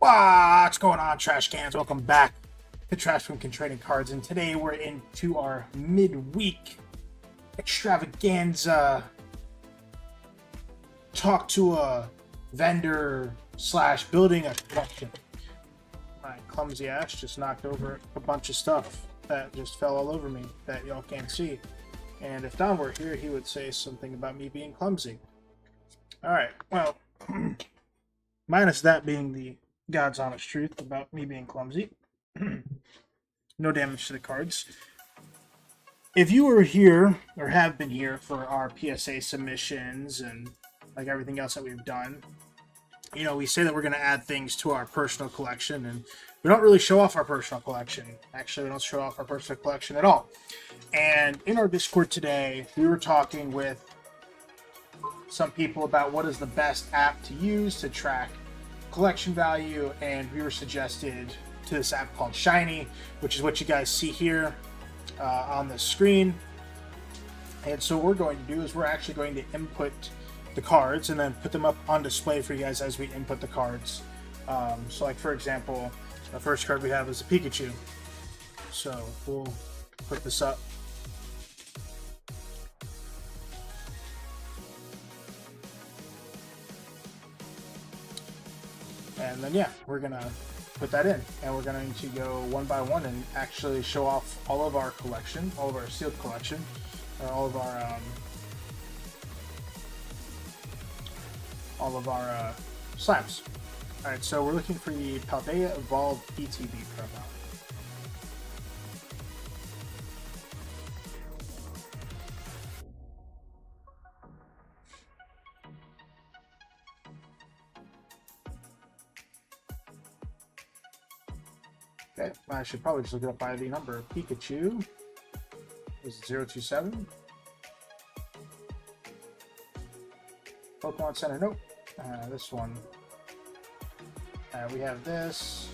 What's going on, trash cans? Welcome back to Trash Can Trading Cards, and today we're into our midweek extravaganza. Talk to a vendor slash building a collection. My clumsy ass just knocked over a bunch of stuff that just fell all over me that y'all can't see. And if Don were here, he would say something about me being clumsy. Alright, well, minus that being the God's honest truth about me being clumsy. No damage to the cards. If you were here, or have been here, for our PSA submissions and like everything else that we've done, you know, we say that we're going to add things to our personal collection, and we don't really show off our personal collection. Actually, we don't show off our personal collection at all. And in our Discord today, we were talking with some people about what is the best app to use to track collection value, and we were suggested to this app called Shiny, which is what you guys see here on the screen. And so what we're going to do is we're actually going to input the cards and then put them up on display for you guys as we input the cards. So like, for example, the first card we have is a Pikachu. So we'll put this up. And then, yeah, we're going to put that in. And we're going to go one by one and actually show off all of our collection, all of our sealed collection, all of our slabs. Alright, so we're looking for the Paldea Evolved ETB promo. Okay, I should probably just look it up by the number. Pikachu is 027. Pokemon Center, nope. This one. We have this.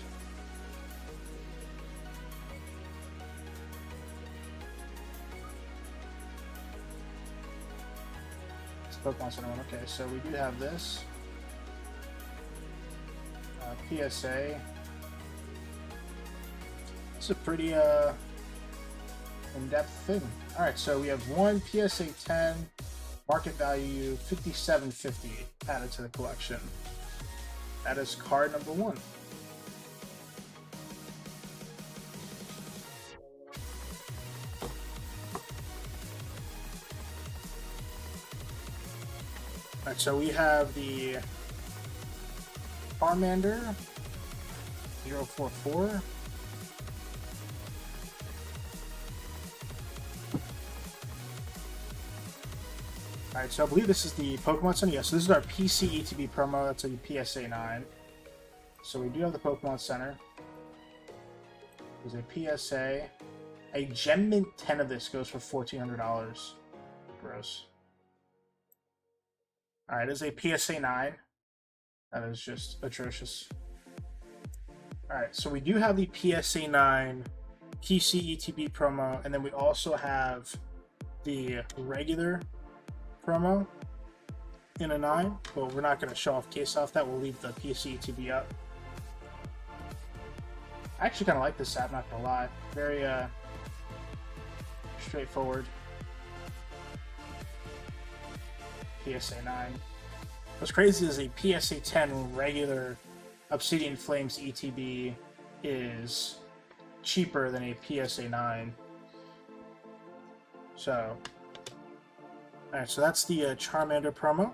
It's Pokemon Center one. Okay, so we do have this. PSA. It's a pretty in-depth thing. Alright, so we have one PSA 10, market value 57.50 added to the collection. That is card number one. Alright, so we have the Charmander 044. Alright, so I believe this is the Pokemon Center. Yes, so this is our PC ETB promo. That's a PSA 9. So we do have the Pokemon Center. There's a PSA. A Gem Mint 10 of this goes for $1,400. Gross. Alright, it is a PSA 9. That is just atrocious. Alright, so we do have the PSA 9 PC ETB promo, and then we also have the regular promo in a 9, but we're not going to show off case off that. We'll leave the PC ETB up. I actually kind of like this app, not going to lie. Very straightforward. PSA 9. What's crazy is a PSA 10 regular Obsidian Flames ETB is cheaper than a PSA 9. So, alright, so that's the Charmander promo.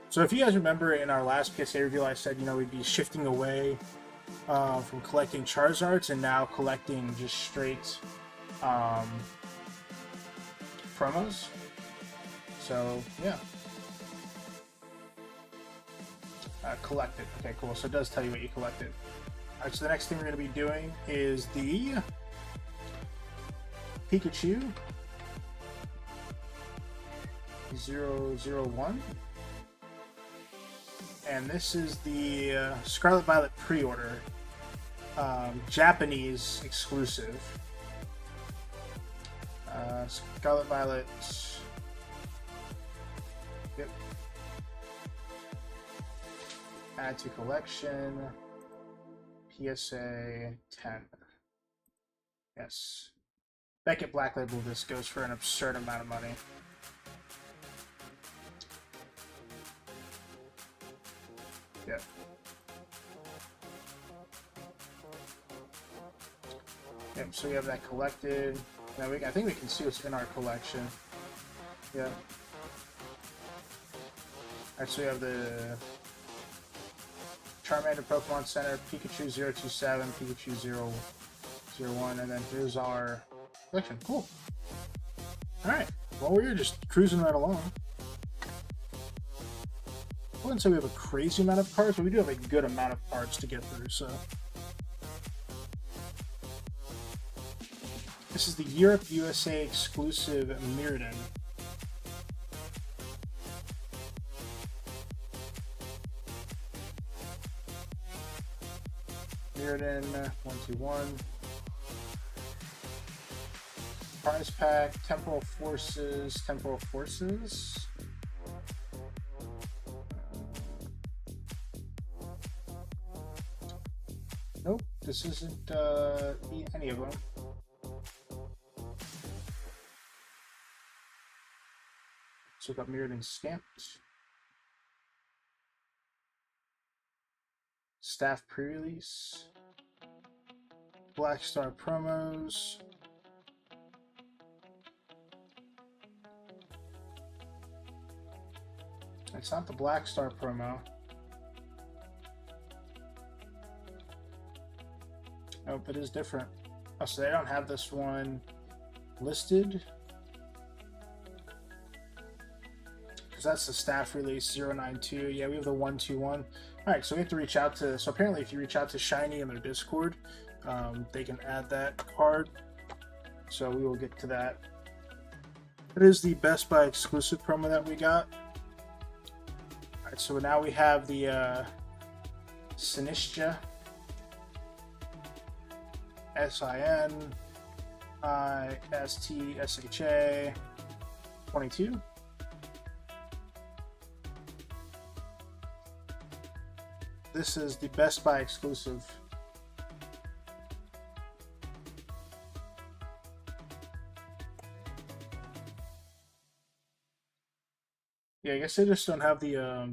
So if you guys remember in our last PSA review, I said, you know, we'd be shifting away from collecting Charizards and now collecting just straight promos. So, yeah. Collected. Okay, cool. So it does tell you what you collected. Alright, so the next thing we're going to be doing is the Pikachu 001. And this is the Scarlet Violet pre-order. Japanese exclusive. Scarlet Violet. Yep. Add to collection. PSA 10. Yes. Beckett Black Label this goes for an absurd amount of money. Yeah. Yep, so we have that collected. Now I think we can see what's in our collection. Yeah. Alright, so we have the Charmander Pokemon Center, Pikachu 027, Pikachu 001, and then here's our collection. Cool. Alright, well, we're just cruising right along. I wouldn't say we have a crazy amount of cards, but we do have a good amount of cards to get through, so. This is the Europe USA exclusive Mirrodin. Mirrodin 121. Prize pack, Temporal Forces. Nope, this isn't any of them. So got Mirrodin stamped. Staff pre-release. Black Star promos. It's not the Black Star promo. Nope, it is different. Oh, so they don't have this one listed. Because that's the staff release 092. Yeah, we have the 121. Alright, so we have to reach out to. So apparently, if you reach out to Shiny in their Discord, they can add that card. So we will get to that. It is the Best Buy exclusive promo that we got. Alright, so now we have the Sinistra. SINISTSHA 22. This is the Best Buy exclusive. Yeah, I guess they just don't have the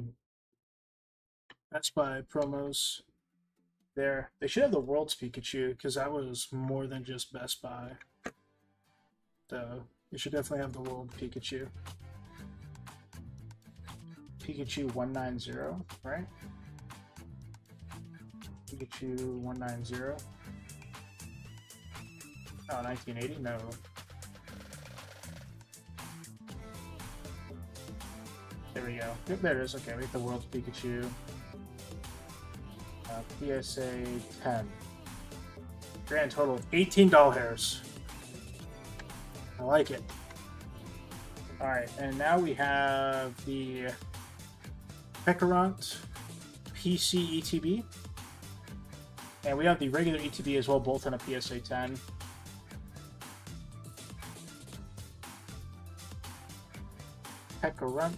Best Buy promos there. They should have the World's Pikachu, because that was more than just Best Buy. So you should definitely have the World Pikachu. Pikachu 190, right? Pikachu 190. Oh, 1980? No. There we go. Yep, there it is. Okay, we have the World's Pikachu. PSA 10. Grand total of $18. I like it. Alright, and now we have the Pekarant PC ETB. And we have the regular ETB as well, both in a PSA 10. Pekarant.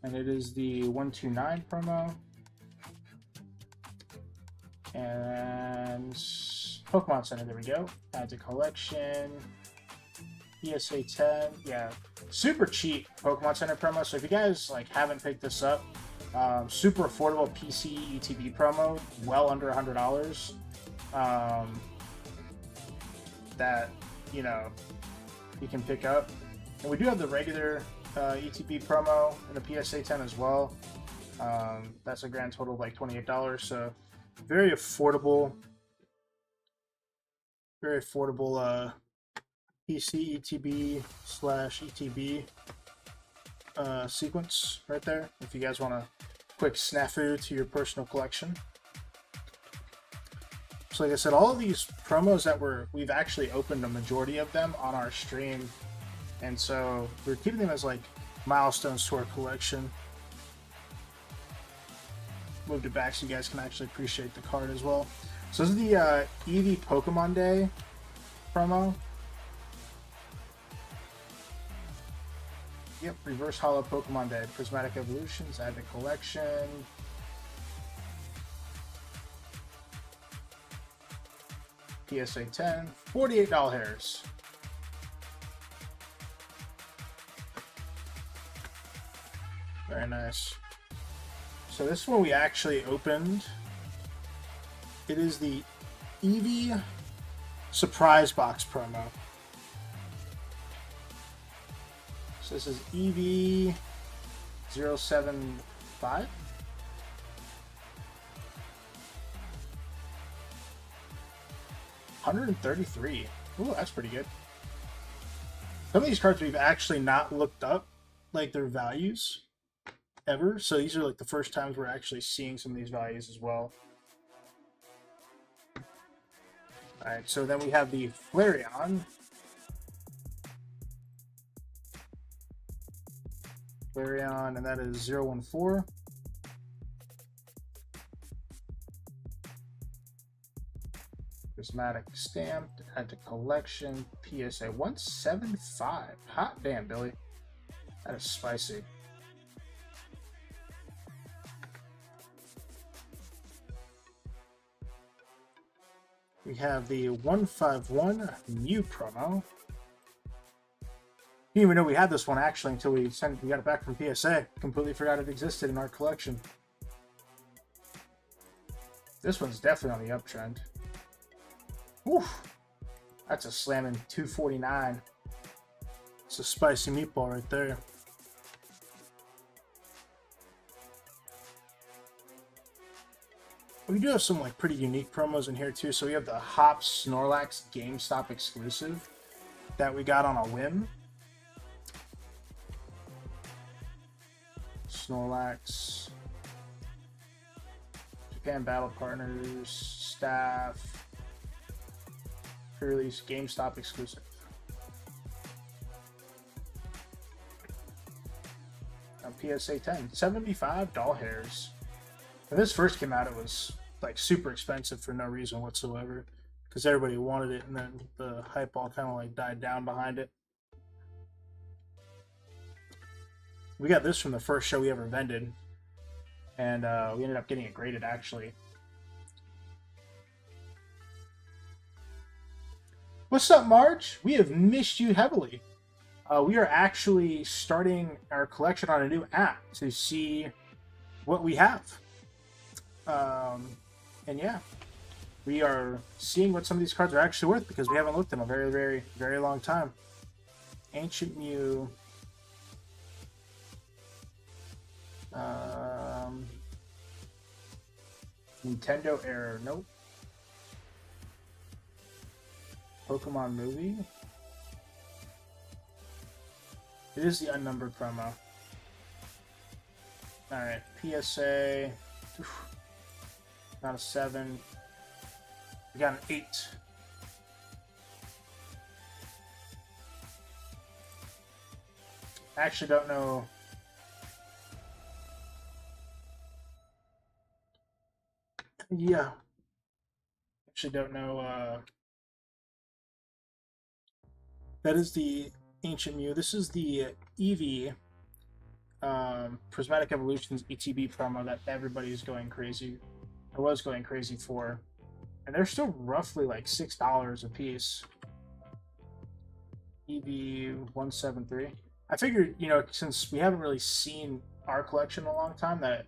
And it is the 129 promo. And Pokemon Center, there we go. Add to collection. PSA 10. Yeah, super cheap Pokemon Center promo. So if you guys haven't picked this up, super affordable PC ETB promo, well under $100. That you can pick up. And we do have the regular ETB promo in the PSA 10 as well. That's a grand total of $28. So very affordable PC ETB / ETB sequence right there. If you guys want a quick snafu to your personal collection. So like I said, all of these promos that we've actually opened a majority of them on our stream, and so we're keeping them as milestones to our collection. Moved it back so you guys can actually appreciate the card as well. So this is the Eevee Pokemon Day promo. Yep, Reverse Hollow Pokemon Day. Prismatic Evolutions, add to collection. PSA 10, $48 hairs. Very nice. So this one we actually opened. It is the Eevee Surprise Box promo. So this is Eevee 075. $133. Ooh, that's pretty good. Some of these cards we've actually not looked up, like their values, ever. So these are like the first times we're actually seeing some of these values as well. Alright, so then we have the Flareon. Flareon, and that is 014. Prismatic stamped, add to collection, PSA 175. Hot damn, Billy. That is spicy. We have the 151 Mew promo. Didn't even know we had this one actually until we got it back from PSA. Completely forgot it existed in our collection. This one's definitely on the uptrend. Oof, that's a slamming 249. It's a spicy meatball right there. We do have some like pretty unique promos in here too. So we have the Hop Snorlax GameStop exclusive that we got on a whim. Snorlax, Japan Battle Partners, staff, pre-release GameStop exclusive. On PSA 10, $75 hairs. When this first came out, it was like super expensive for no reason whatsoever because everybody wanted it, and then the hype all kind of like died down behind it. We got this from the first show we ever vended, and we ended up getting it graded actually. What's up, Marge? We have missed you heavily. We are actually starting our collection on a new app to see what we have. And yeah, we are seeing what some of these cards are actually worth because we haven't looked in a very, very, very long time. Ancient Mew. Nintendo Error. Nope. Pokemon Movie. It is the unnumbered promo. Alright, PSA. Oof. Not a 7. We got an 8. I actually don't know. Yeah. Actually don't know. That is the Ancient Mew. This is the Eevee Prismatic Evolutions ETB promo that everybody's going crazy. I was going crazy for. And they're still roughly like $6 a piece. Eevee 173. I figured, you know, since we haven't really seen our collection in a long time, that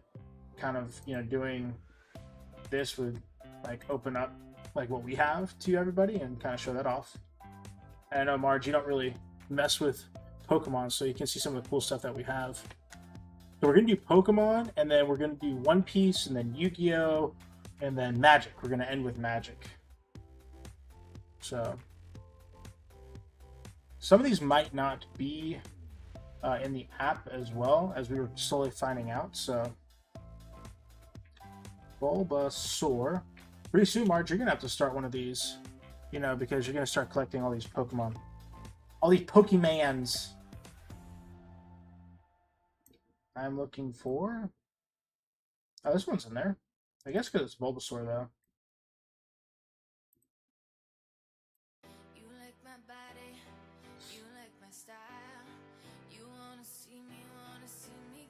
kind of, you know, doing this would like open up like what we have to everybody and kind of show that off. And I know, Marge, you don't really mess with Pokemon, so you can see some of the cool stuff that we have. So we're going to do Pokemon, and then we're going to do One Piece, and then Yu-Gi-Oh!, and then Magic. We're going to end with Magic. So some of these might not be in the app as well, as we were slowly finding out. So Bulbasaur. Pretty soon, Marge, you're going to have to start one of these, you know, because you're going to start collecting all these Pokemon. All these Pokemans. I'm looking for... Oh, this one's in there. I guess because it's Bulbasaur, though. You like my body, you like my style. You wanna see me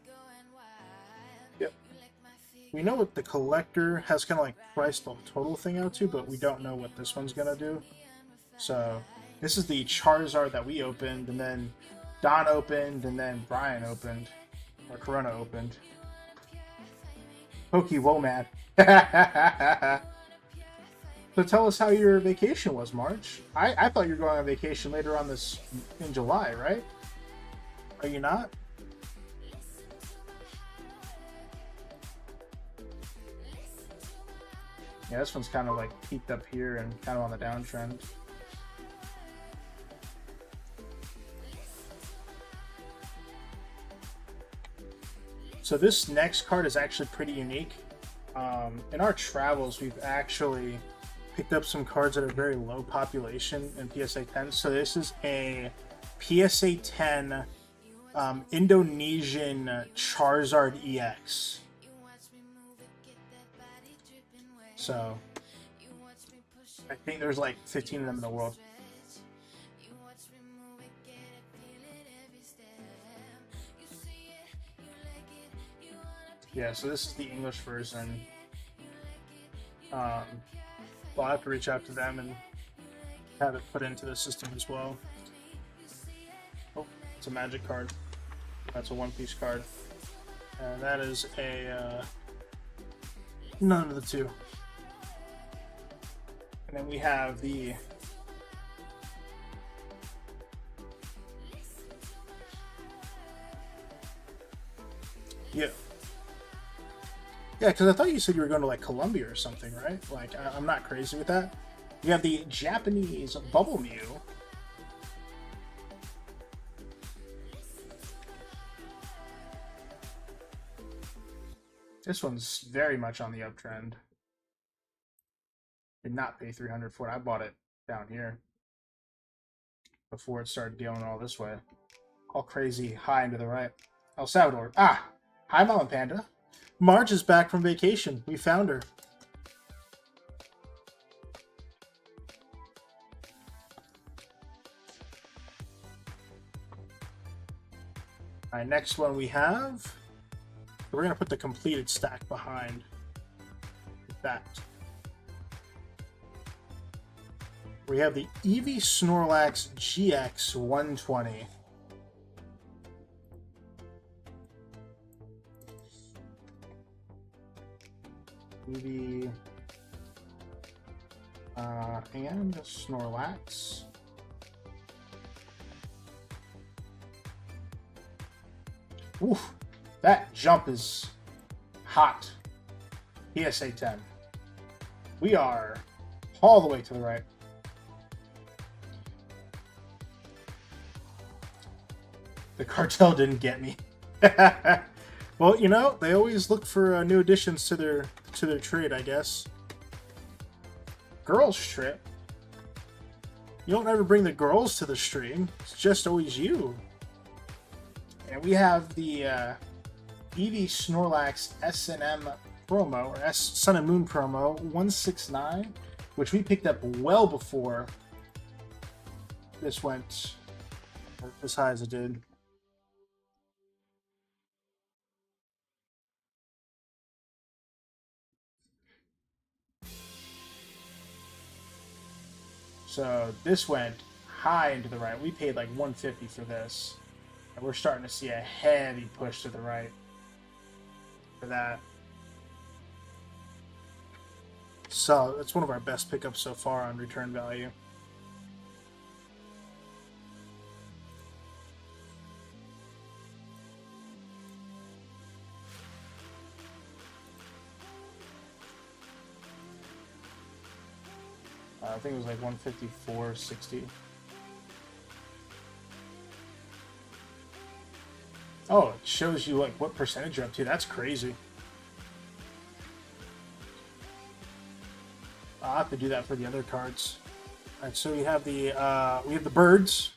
going wild. Yep. You like my figure, We know what the collector has kind of like priced the total thing out to, but we don't know what this one's gonna do. So this is the Charizard that we opened, and then Don opened, and then Brian opened, or Corona opened. Pokey Womad. So tell us how your vacation was, March. I thought you were going on vacation later on this in July, right? Are you not? Yeah, this one's kind of like peaked up here and kind of on the downtrend. So this next card is actually pretty unique. In our travels, we've actually picked up some cards that are very low population in PSA 10. So this is a PSA 10 Indonesian Charizard EX. So I think there's like 15 of them in the world. Yeah, so this is the English version. I'll have to reach out to them and have it put into the system as well. Oh, it's a magic card. That's a one-piece card. And that is a none of the two. And then we have the yeah, because I thought you said you were going to like Colombia or something, right? Like I'm not crazy with that. We have the Japanese Bubble Mew. This one's very much on the uptrend. Did not pay 300 for it. I bought it down here before it started dealing all this way. All crazy high and to the right. El Salvador. Ah! Hi, Mama Panda. Marge is back from vacation. We found her. Alright, next one we have. We're going to put the completed stack behind that. We have the Eevee Snorlax GX 120. Eevee and Snorlax. Oof, that jump is hot. PSA 10. We are all the way to the right. The cartel didn't get me. Well, you know, they always look for new additions to their trade, I guess. Girls trip. You don't ever bring the girls to the stream. It's just always you. And we have the Eevee Snorlax S&M promo, or Sun and Moon promo 169, which we picked up well before this went as high as it did. So this went high and to the right. We paid like 150 for this. And we're starting to see a heavy push to the right for that. So it's one of our best pickups so far on return value. I think it was like 154.60. Oh, it shows you like what percentage you're up to. That's crazy. I'll have to do that for the other cards. All right, so we have the birds.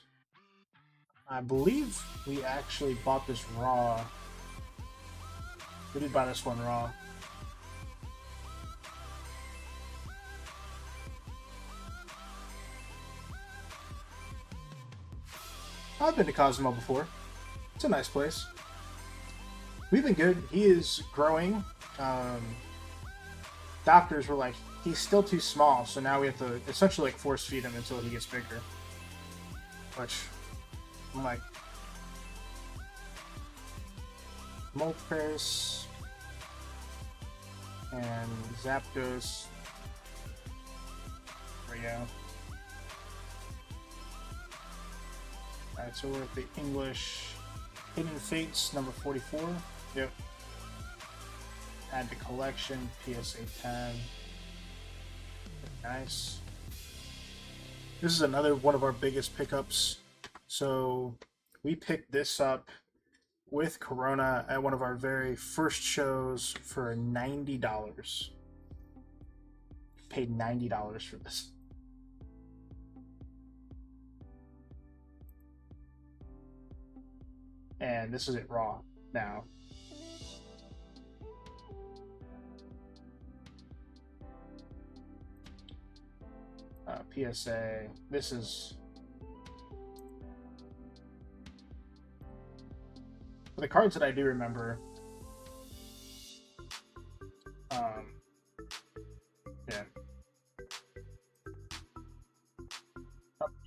I believe we actually bought this raw. We did buy this one raw. I've been to Cosmo before. It's a nice place. We've been good. He is growing. doctors were like, he's still too small, so now we have to essentially like force feed him until he gets bigger. Which I'm like, Moltres and Zapdos. There we go. Alright, so we're at the English Hidden Fates, number 44. Yep. Add to collection, PSA 10. Nice. This is another one of our biggest pickups. So we picked this up with Corona at one of our very first shows for $90. Paid $90 for this. And this is it raw now. PSA. This is for the cards that I do remember. Yeah.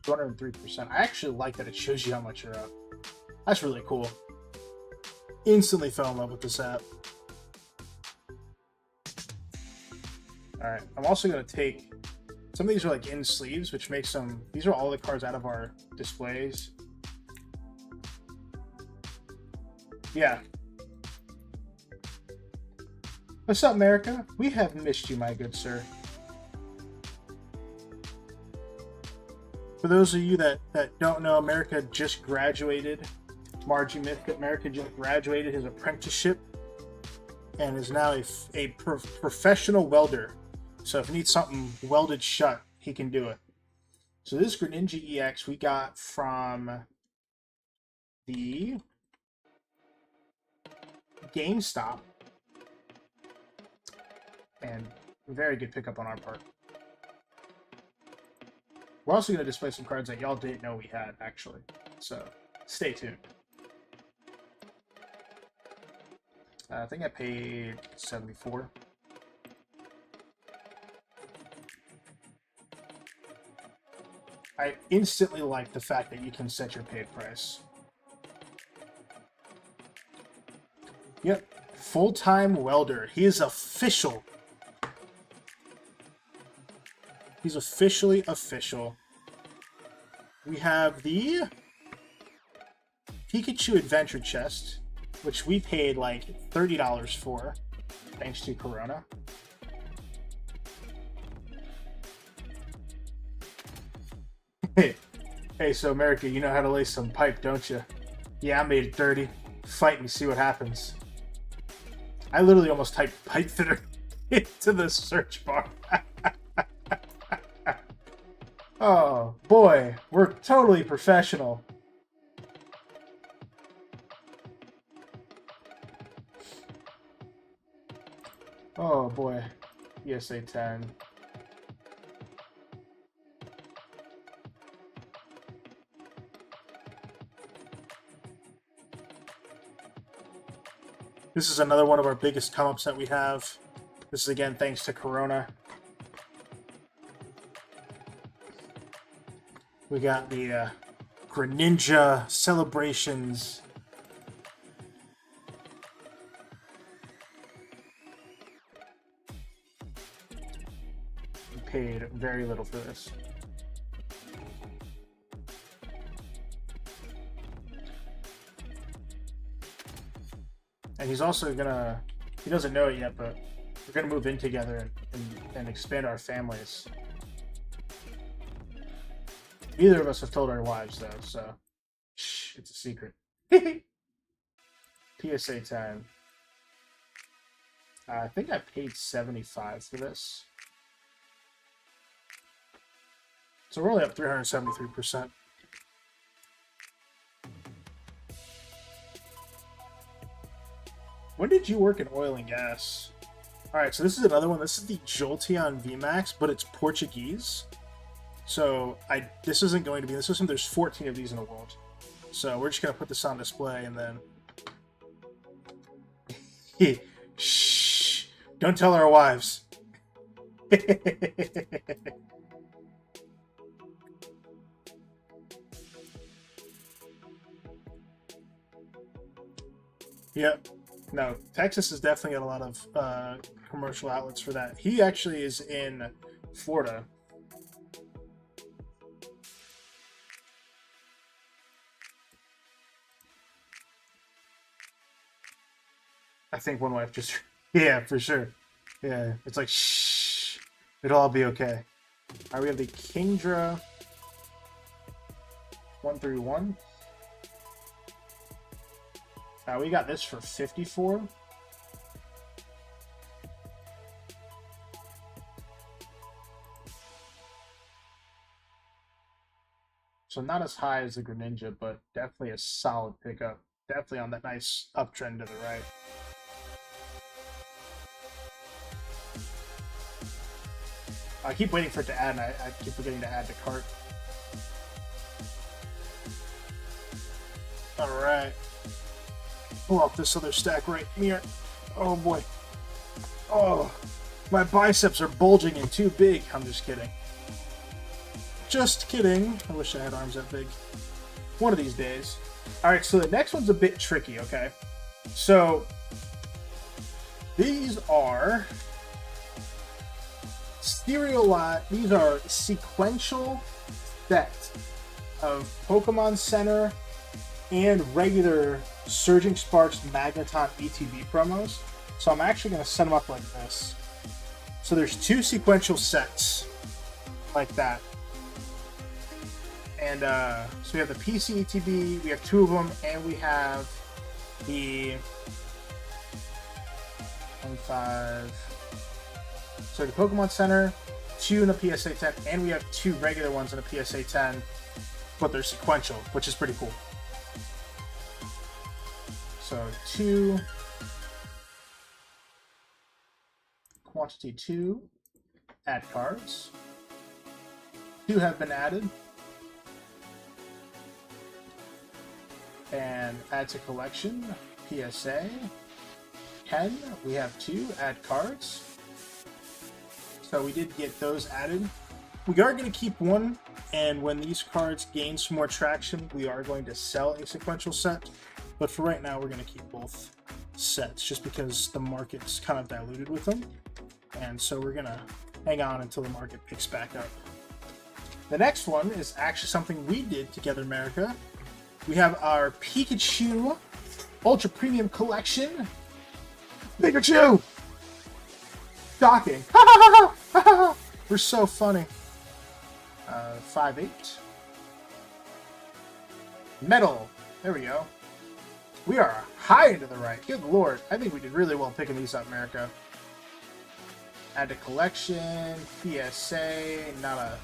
203%. I actually like that it shows you how much you're up. That's really cool. Instantly fell in love with this app. Alright, I'm also going to take... Some of these are like in sleeves, which makes them... These are all the cards out of our displays. Yeah. What's up, America? We have missed you, my good sir. For those of you that don't know, America just graduated. Margie Mythic America just graduated his apprenticeship and is now a professional welder. So if you need something welded shut, he can do it. So this Greninja EX we got from the GameStop. And very good pickup on our part. We're also going to display some cards that y'all didn't know we had, actually. So stay tuned. I think I paid $74. I instantly like the fact that you can set your paid price. Yep, full-time welder. He is official. He's officially official. We have the Pikachu Adventure Chest, which we paid like $30 for, thanks to Corona. Hey, so America, you know how to lay some pipe, don't you? Yeah, I made it dirty. Fight me, see what happens. I literally almost typed pipe fitter into the search bar. Oh, boy. We're totally professional. Oh, boy. ESA 10. This is another one of our biggest come-ups that we have. This is, again, thanks to Corona. We got the Greninja Celebrations. We paid very little for this. And he's also gonna, he doesn't know it yet, but we're gonna move in together and expand our families. Neither of us have told our wives, though, so shh, it's a secret. PSA 10. I think I paid $75 for this. So we're only up 373%. When did you work in oil and gas? Alright, so this is another one. This is the Jolteon VMAX, but it's Portuguese. So this isn't going to be in the system. There's 14 of these in the world. So we're just going to put this on display and then... Shh. Don't tell our wives. Yep. No, Texas has definitely got a lot of commercial outlets for that. He actually is in Florida. I think one wife just... Yeah, for sure. Yeah, it's like, shh. It'll all be okay. All right, we have the Kingdra 131. We got this for 54. So not as high as the Greninja, but definitely a solid pickup. Definitely on that nice uptrend to the right. I keep waiting for it to add, and I keep forgetting to add to cart. Alright. Pull off this other stack right here. Oh boy. Oh, my biceps are bulging and too big. I'm just kidding. Just kidding. I wish I had arms that big. One of these days. Alright, so the next one's a bit tricky, okay? So, these are these are sequential sets of Pokemon Center and regular Surging Sparks Magneton ETB promos. So I'm actually going to set them up like this. So there's two sequential sets like that. And so we have the PC ETB, we have two of them, and we have the 25. So the Pokemon Center, two in a PSA 10, and we have two regular ones in a PSA 10, but they're sequential, which is pretty cool. So 2, quantity 2, add cards. 2 have been added. And add to collection, PSA. 10, we have 2, add cards. So we did get those added. We are going to keep one, and when these cards gain some more traction, we are going to sell a sequential set. But for right now, we're going to keep both sets, just because the market's kind of diluted with them. And so we're going to hang on until the market picks back up. The next one is actually something we did together, America. We have our Pikachu Ultra Premium Collection. Pikachu! Shocking. We're so funny. 5/8. Metal. There we go. We are high into the right. Good lord. I think we did really well picking these up, America. Add to collection. PSA. Not a...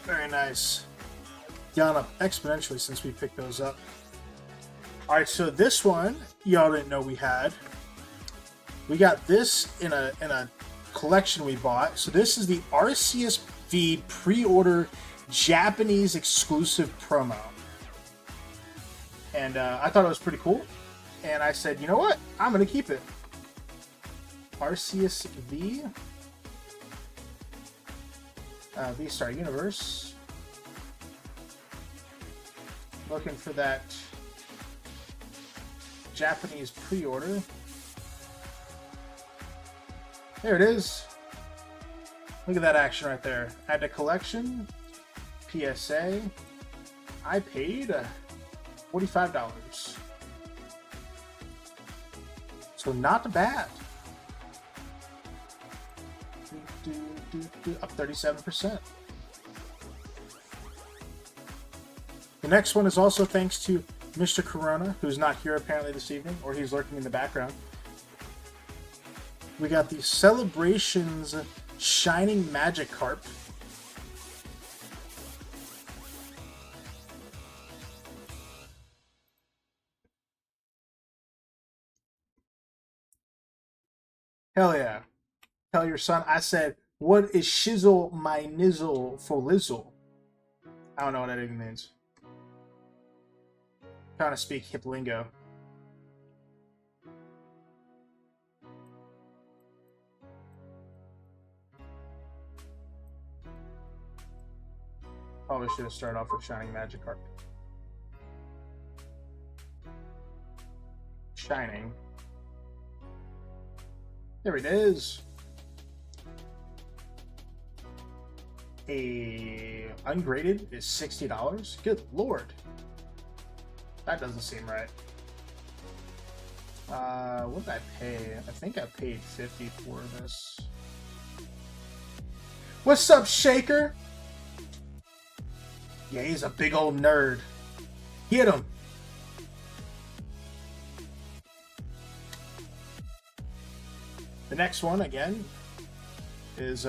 Very nice. Gone up exponentially since we picked those up. Alright, so this one, y'all didn't know we had. We got this in a collection we bought. So this is the RCSV pre-order Japanese exclusive promo. And I thought it was pretty cool. And I said, you know what? I'm going to keep it. RCSV. V-Star Universe. Looking for that Japanese pre-order. There it is. Look at that action right there. Add to collection. PSA. I paid $45. So not bad. Up 37%. The next one is also thanks to Mr. Corona, who's not here apparently this evening, or he's lurking in the background. We got the Celebrations Shining Magikarp. Hell yeah. Tell your son I said, what is shizzle my nizzle for lizzle? I don't know what that even means. trying to speak hip lingo. Probably should have started off with Shining Magikarp. Shining. There it is. A ungraded is $60. Good lord. That doesn't seem right. What did I pay? I think I paid $50 for this. What's up, Shaker? Yeah, he's a big old nerd. Hit him. The next one, again, is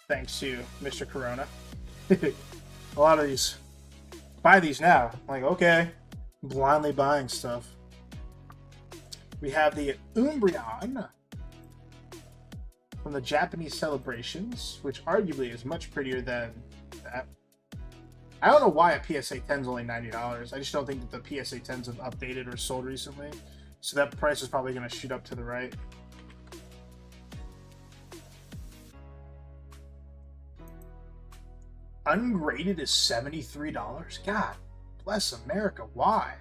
thanks to Mr. Corona. A lot of these. Buy these now. I'm like, okay. Blindly buying stuff. We have the Umbreon from the Japanese celebrations, which arguably is much prettier than that. I don't know why a PSA 10 is only $90. I just don't think that the PSA 10s have updated or sold recently. So that price is probably going to shoot up to the right. Ungraded is $73. God bless America. Why?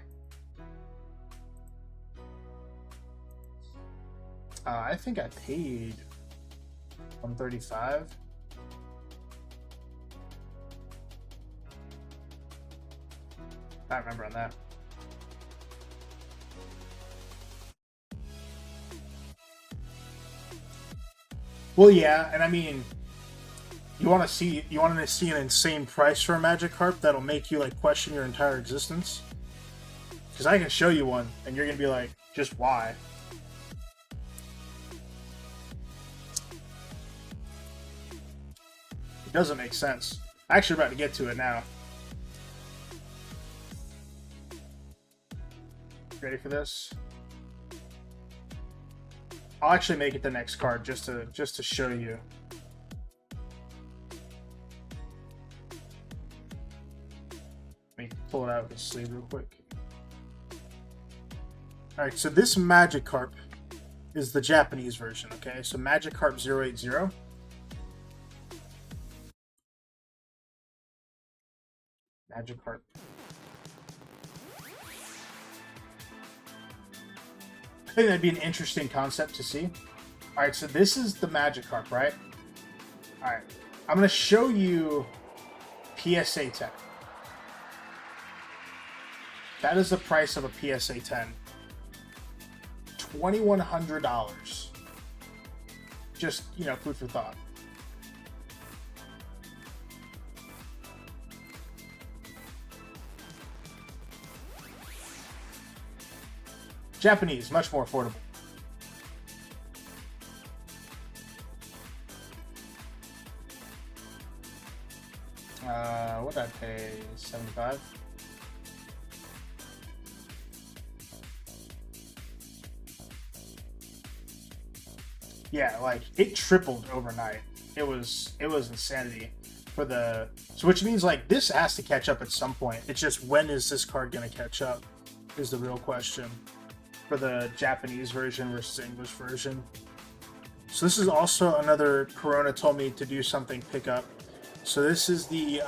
I think I paid $135. I remember on that. Well, yeah, and I mean, you want to see an insane price for a Magikarp that'll make you like question your entire existence. Because I can show you one, and you're gonna be like, just why? It doesn't make sense. I'm actually about to get to it now. Ready for this? I'll actually make it the next card just to show you. Let me pull it out of the sleeve real quick. Alright, so this Magikarp is the Japanese version, okay? So Magikarp 080. Magikarp. I think that'd be an interesting concept to see. Alright, so this is the Magikarp, right? Alright, I'm going to show you PSA 10. That is the price of a PSA 10. $2,100. Just, you know, food for thought. Japanese, much more affordable. What did I pay? $75? Yeah, like it tripled overnight. It was insanity for the which means like this has to catch up at some point. It's just when is this card gonna catch up is the real question for the Japanese version versus English version. So this is also another Corona told me to do something pick up. So this is the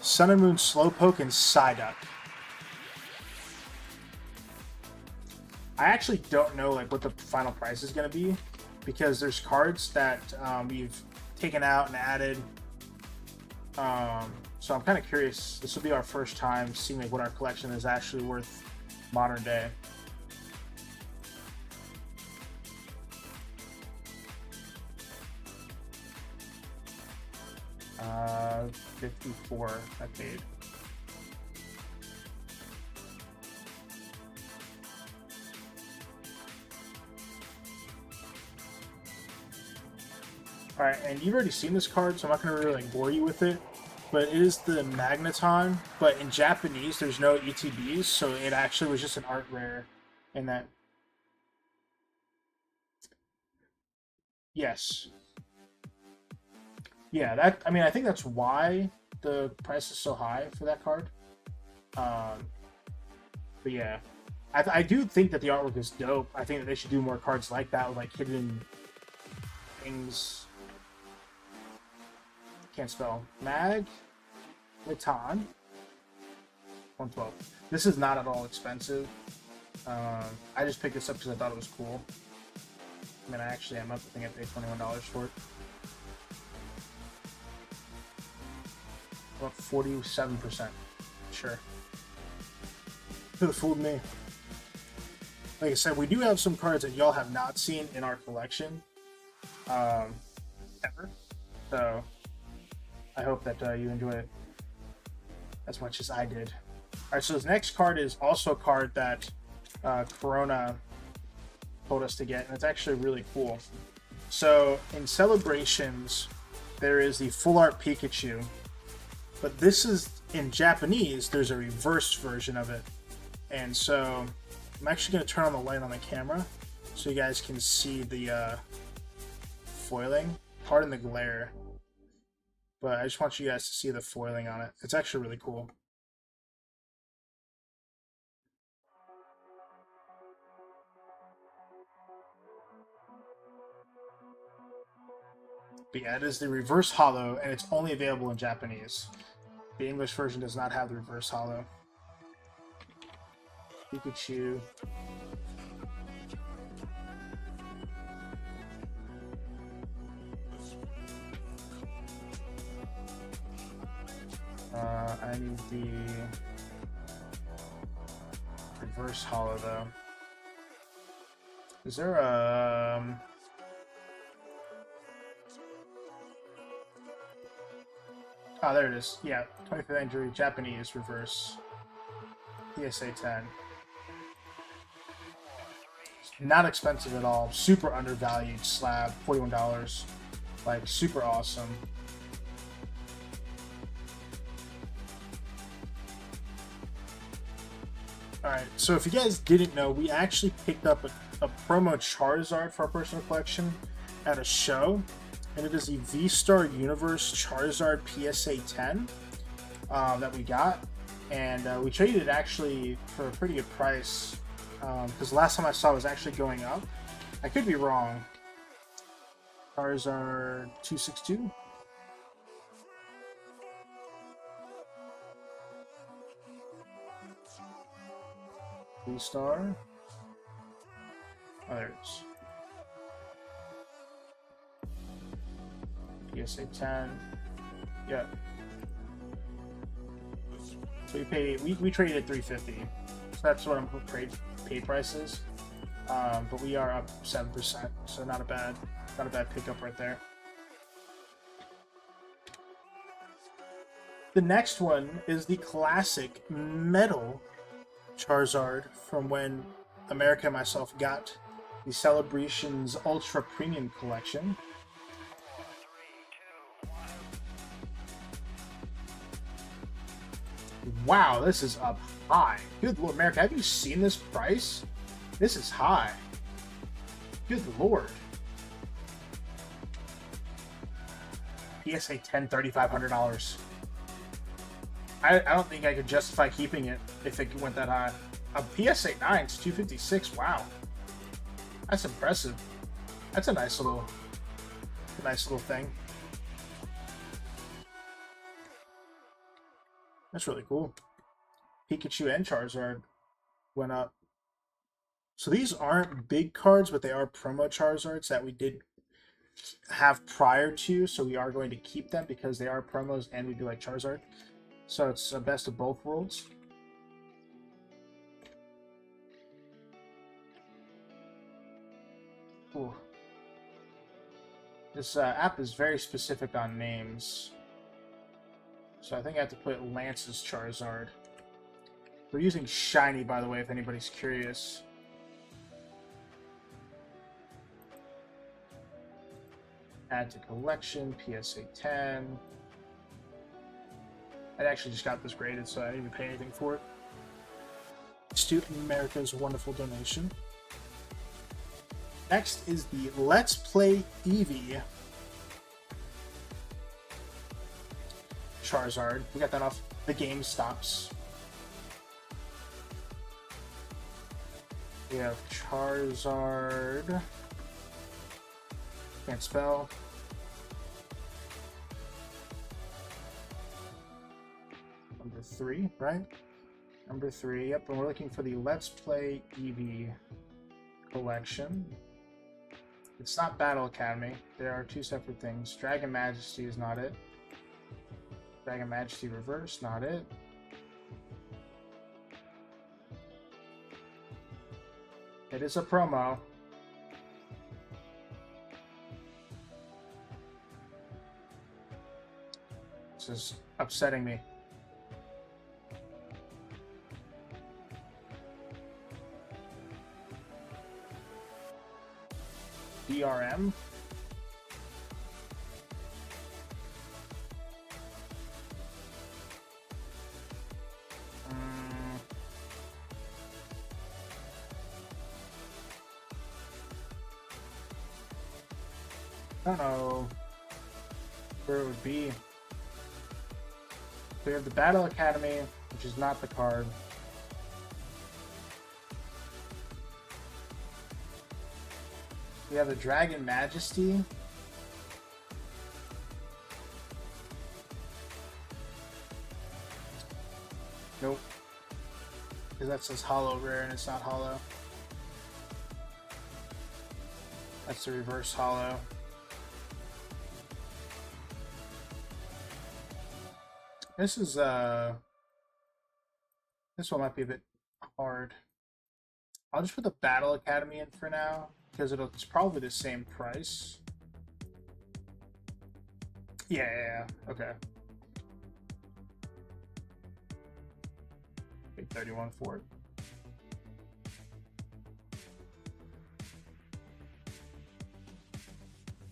Sun and Moon Slowpoke and Psyduck. I actually don't know like what the final price is going to be because there's cards that we've taken out and added. So I'm kind of curious. This will be our first time seeing like, what our collection is actually worth modern day. 54 I paid. Alright, and you've already seen this card, so I'm not going to really like bore you with it. But it is the Magneton, but in Japanese there's no ETBs, so it actually was just an art rare in that. Yes. Yeah, that I mean I think that's why the price is so high for that card. But yeah, I do think that the artwork is dope. I think that they should do more cards like that with like hidden things. Can't spell. Mag Latan 112. This is not at all expensive. I just picked this up because I thought it was cool. I mean, I actually am up. I think I paid $21 for it. About 47%. Sure. Could have fooled me. Like I said, we do have some cards that y'all have not seen in our collection. Ever. So, I hope that you enjoy it as much as I did. Alright, so this next card is also a card that Corona told us to get, and it's actually really cool. So, in Celebrations, there is the Full Art Pikachu, but this is, in Japanese, there's a reversed version of it. And so, I'm actually going to turn on the light on the camera so you guys can see the foiling. Pardon the glare, but I just want you guys to see the foiling on it. It's actually really cool. But yeah, it is the reverse holo, and it's only available in Japanese. The English version does not have the reverse holo. Pikachu. I need the reverse holo though. Is there a oh, there it is. Yeah, 25th century Japanese reverse. PSA 10. Not expensive at all. Super undervalued slab. $41. Like, super awesome. Alright, so if you guys didn't know, we actually picked up a promo Charizard for our personal collection at a show. And it is the V-Star Universe Charizard PSA 10 that we got. And we traded it actually for a pretty good price. Because the last time I saw it was actually going up. I could be wrong. Charizard 262. V-Star. Oh, there it is. PSA 10. Yeah. So we traded at $350. So that's what I'm paid price is. But we are up 7%, so not a bad pickup right there. The next one is the classic metal Charizard from when America and myself got the Celebrations Ultra Premium Collection. Wow, this is up high. Good Lord, America, have you seen this price? This is high. Good Lord. PSA 10, $3,500. I don't think I could justify keeping it if it went that high. A PSA 9 is $256. Wow, that's impressive. That's a nice little thing. That's really cool. Pikachu and Charizard went up. So these aren't big cards, but they are promo Charizards that we did have prior to. So we are going to keep them because they are promos and we do like Charizard. So it's a best of both worlds. Ooh. This app is very specific on names. So I think I have to put Lance's Charizard. We're using Shiny, by the way, if anybody's curious. Add to collection, PSA 10. I actually just got this graded, so I didn't even pay anything for it. To America's wonderful donation. Next is the Let's Play Eevee Charizard. We got that off the GameStops. We have Charizard. Can't spell. Number 3, right? Number 3, yep, and we're looking for the Let's Play Eevee collection. It's not Battle Academy. There are two separate things. Dragon Majesty is not it. Dragon Majesty Reverse, not it. It is a promo. This is upsetting me. DRM. I don't know where it would be. We have the Battle Academy, which is not the card. We have the Dragon Majesty. Nope. Because that says Hollow Rare and it's not Hollow. That's the reverse Hollow. This is this one might be a bit hard. I'll just put the Battle Academy in for now because it's probably the same price. Yeah, okay. Big 31 for it.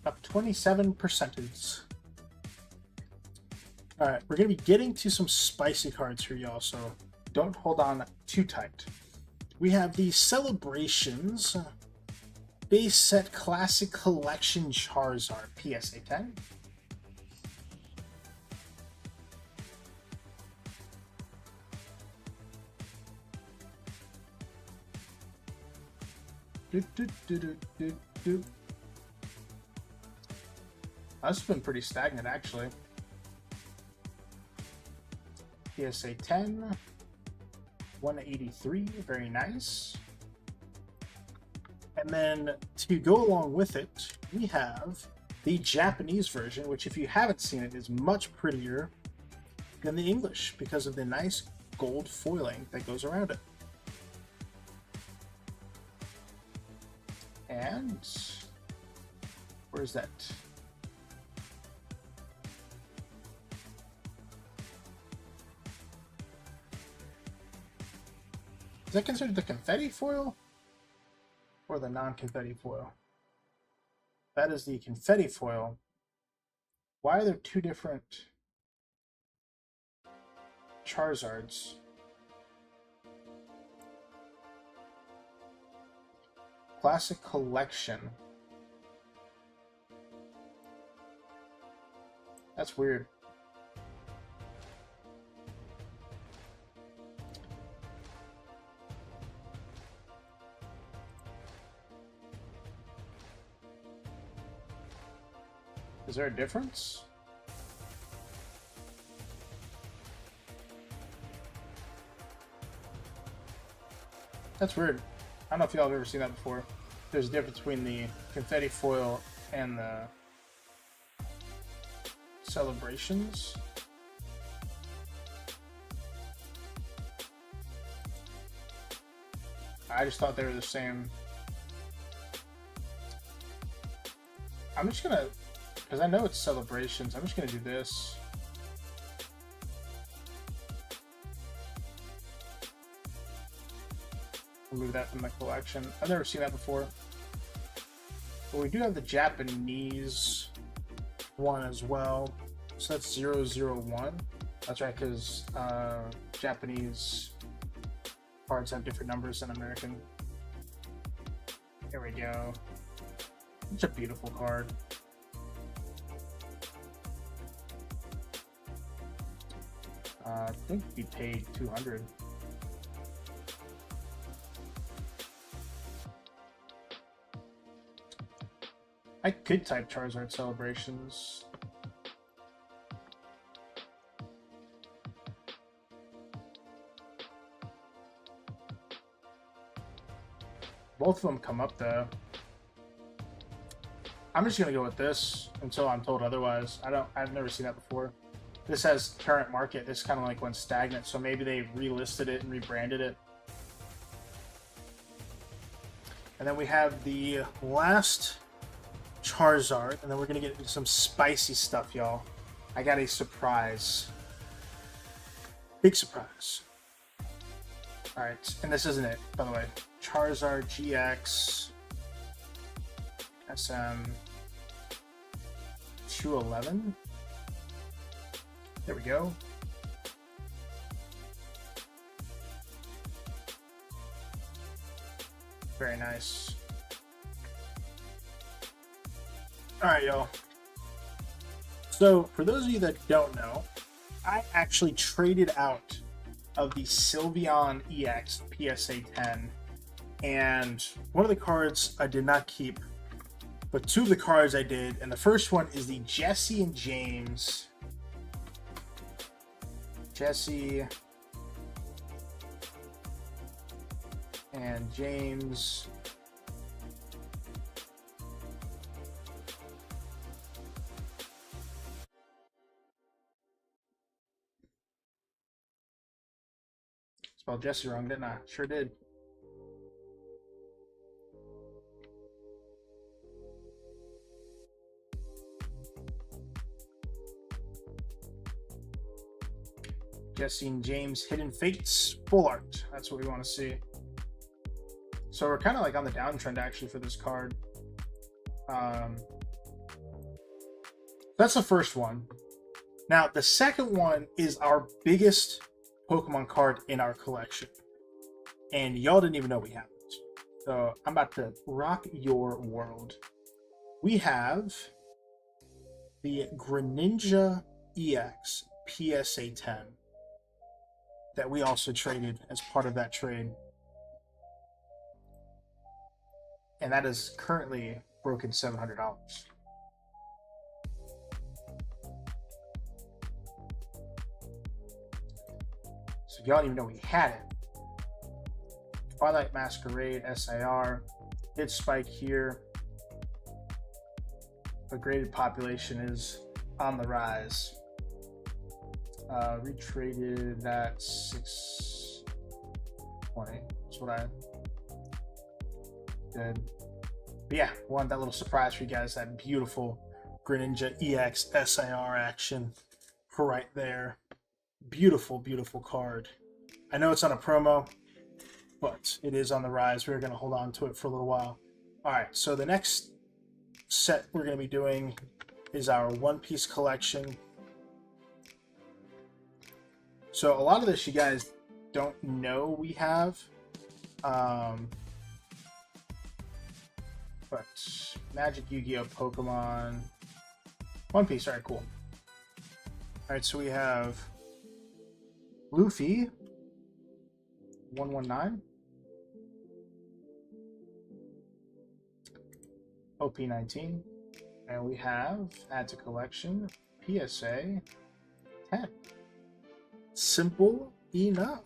Up 27%. Alright, we're going to be getting to some spicy cards here, y'all, so don't hold on too tight. We have the Celebrations Base Set Classic Collection Charizard PSA 10. That's been pretty stagnant, actually. PSA 10, 183, very nice. And then to go along with it, we have the Japanese version, which if you haven't seen it, is much prettier than the English because of the nice gold foiling that goes around it. And where's that? Is that considered the confetti foil or the non-confetti foil? That is the confetti foil. Why are there two different Charizards? Classic Collection. That's weird. Is there a difference? That's weird. I don't know if y'all have ever seen that before. There's a difference between the confetti foil and the Celebrations. I just thought they were the same. I'm just gonna, because I know it's Celebrations, I'm just gonna do this. Remove that from the collection. I've never seen that before. But we do have the Japanese one as well. So that's 001. That's right, because Japanese cards have different numbers than American. There we go. It's a beautiful card. I think we paid $200. I could type Charizard Celebrations. Both of them come up though. I'm just gonna go with this until I'm told otherwise. I've never seen that before. This has current market. This kind of like went stagnant, so maybe they relisted it and rebranded it. And then we have the last Charizard, and then we're gonna get into some spicy stuff, y'all. I got a surprise. Big surprise. Alright, and this isn't it, by the way. Charizard GX SM 211. There we go. Very nice. Alright, y'all. So, for those of you that don't know, I actually traded out of the Sylveon EX PSA 10, and one of the cards I did not keep, but two of the cards I did, and the first one is the Jesse and James. Jesse and James. Spelled Jesse wrong, didn't I? Sure did. Jesse and James Hidden Fates full art. That's what we want to see. So we're kind of like on the downtrend actually for this card. That's the first one. Now the second one is our biggest Pokemon card in our collection, and y'all didn't even know we have it. So I'm about to rock your world. We have the Greninja EX PSA 10 that we also traded as part of that trade. And that is currently broken $700. So if y'all didn't even know we had it. Twilight Masquerade SIR did spike here. The graded population is on the rise. Retraded that 620. That's what I did. But yeah, wanted that little surprise for you guys. That beautiful Greninja EX SIR action right there. Beautiful, beautiful card. I know it's on a promo, but it is on the rise. We're going to hold on to it for a little while. All right, so the next set we're going to be doing is our One Piece collection. So a lot of this you guys don't know we have, but Magic, Yu-Gi-Oh, Pokemon, One Piece. All right, cool. All right, so we have Luffy 119, OP19, and we have add to collection PSA 10. Simple enough.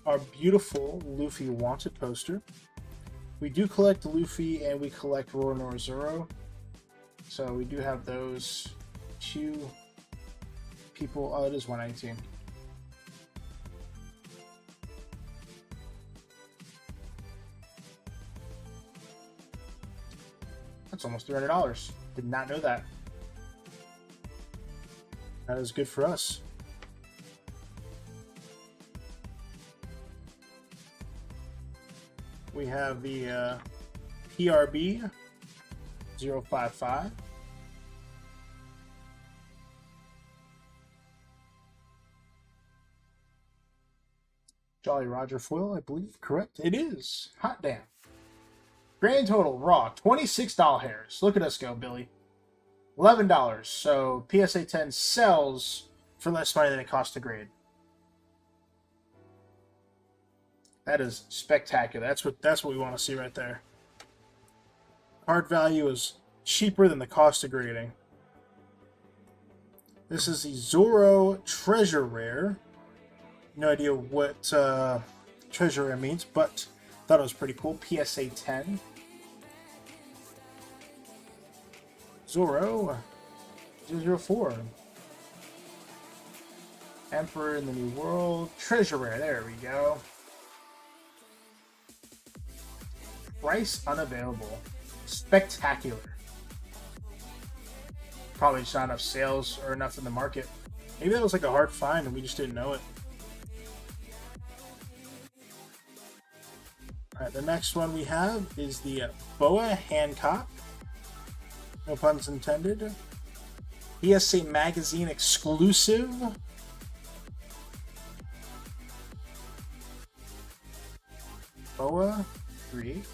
Our beautiful Luffy wanted poster. We do collect Luffy and we collect Roronoa Zoro, so we do have those two people. Oh, it is 119. That's almost $300. Did not know that. That is good for us. We have the PRB 055. Jolly Roger foil, I believe. Correct. It is. Hot damn. Grand total raw $26 hairs. Look at us go, Billy. $11. So PSA 10 sells for less money than it costs to grade. That is spectacular. That's what we want to see right there. Card value is cheaper than the cost of grading. This is the Zoro Treasure Rare. No idea what Treasure Rare means, but thought it was pretty cool. PSA 10. Zoro 004. Emperor in the New World. Treasure Rare. There we go. Price unavailable. Spectacular. Probably just not enough sales or enough in the market. Maybe that was like a hard find and we just didn't know it. Alright, the next one we have is the Boa Hancock. No puns intended. PSA Magazine exclusive. Boa Create.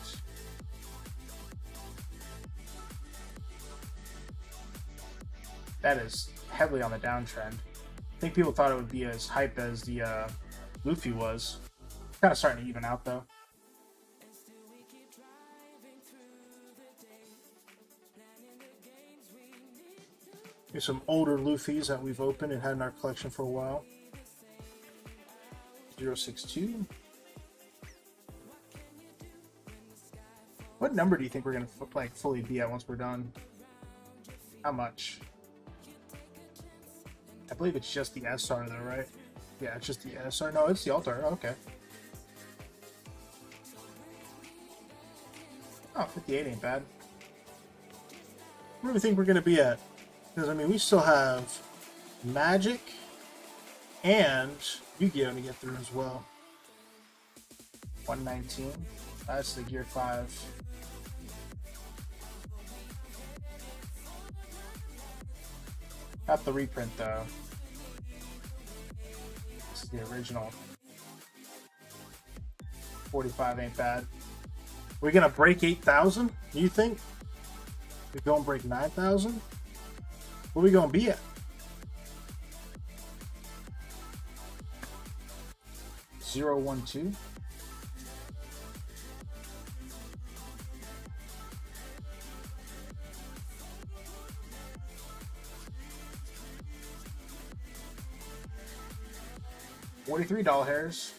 That is heavily on the downtrend. I think people thought it would be as hype as the Luffy was. Kind of starting to even out though. Here's some older Luffys that we've opened and had in our collection for a while. 062. What number do you think we're gonna like fully be at once we're done? How much? I believe it's just the SR though, right? Yeah, it's just the SR. No, it's the altar. Oh, okay. Oh, 58 ain't bad. Where do we think we're gonna be at? Because I mean, we still have Magic and Yu-Gi-Oh to get through as well. 119. That's the Gear 5. Got the reprint though. This is the original. 45 ain't bad. We're gonna break 8,000? Do you think? We gonna break 9,000? What are we gonna be at? Zero 1 2. $43 hairs.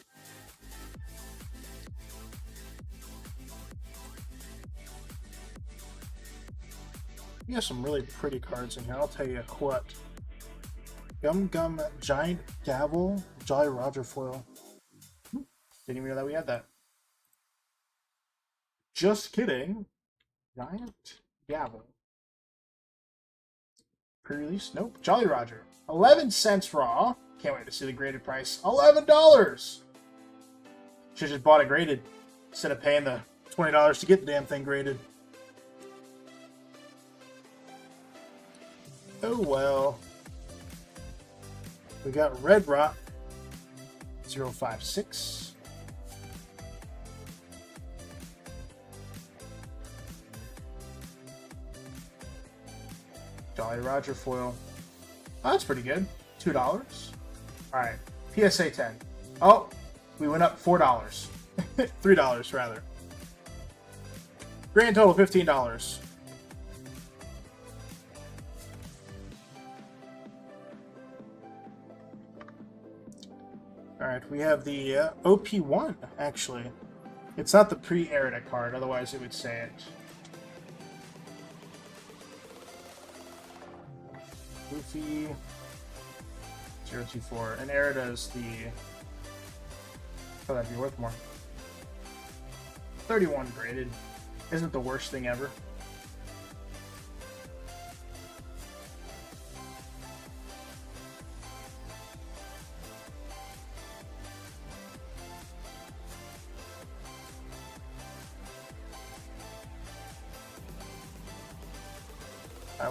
You have some really pretty cards in here. I'll tell you what. Gum Gum Giant Gavel Jolly Roger foil. Didn't even know that we had that. Just kidding. Giant Gavel. Pre-release? Nope. Jolly Roger. 11 cents raw. Can't wait to see the graded price. $11! Should've just bought it graded instead of paying the $20 to get the damn thing graded. Oh well. We got Red Rock 056. Jolly Roger foil. Oh, that's pretty good. $2. Alright. PSA 10. Oh, we went up $4. $3 rather. Grand total $15. Alright, we have the OP1, actually. It's not the pre-Erida card, otherwise it would say it. Luffy 024. And Erida is the... Oh, that'd be worth more. 31 graded. Isn't the worst thing ever.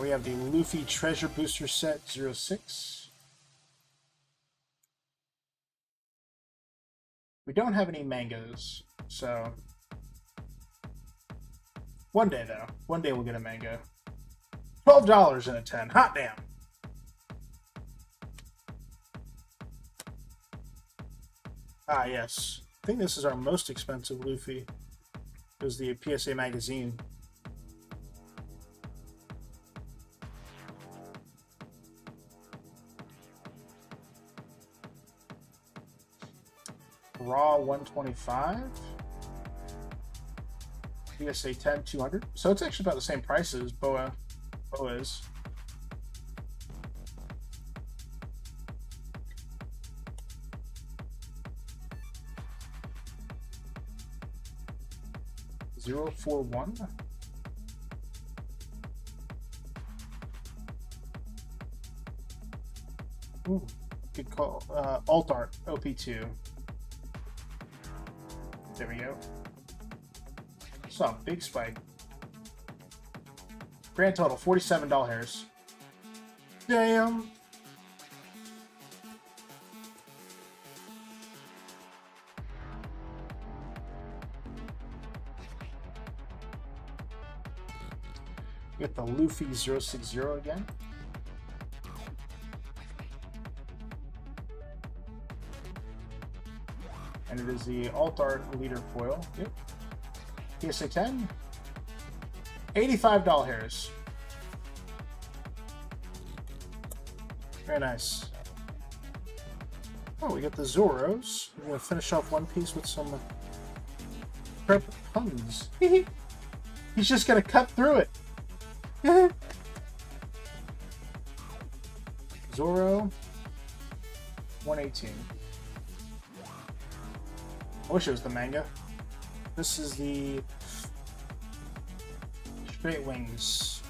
We have the Luffy Treasure Booster Set 06. We don't have any mangoes, so one day though. One day we'll get a mango. $12 in a 10. Hot damn. Ah yes. I think this is our most expensive Luffy. It was the PSA magazine. Raw 125. PSA 10 200. So it's actually about the same price as Boa is. $041. Ooh, good call. Alt Art OP2. There we go. Saw a big spike. Grand total $47. Damn. Get the Luffy 060 again. And it is the Alt Art Leader Foil. Yep. PSA 10. $85. Very nice. Oh, we got the Zoros. We're going to finish off One Piece with some prep puns. He's just going to cut through it. Zoro 118. I wish it was the manga. This is the Straight Wings.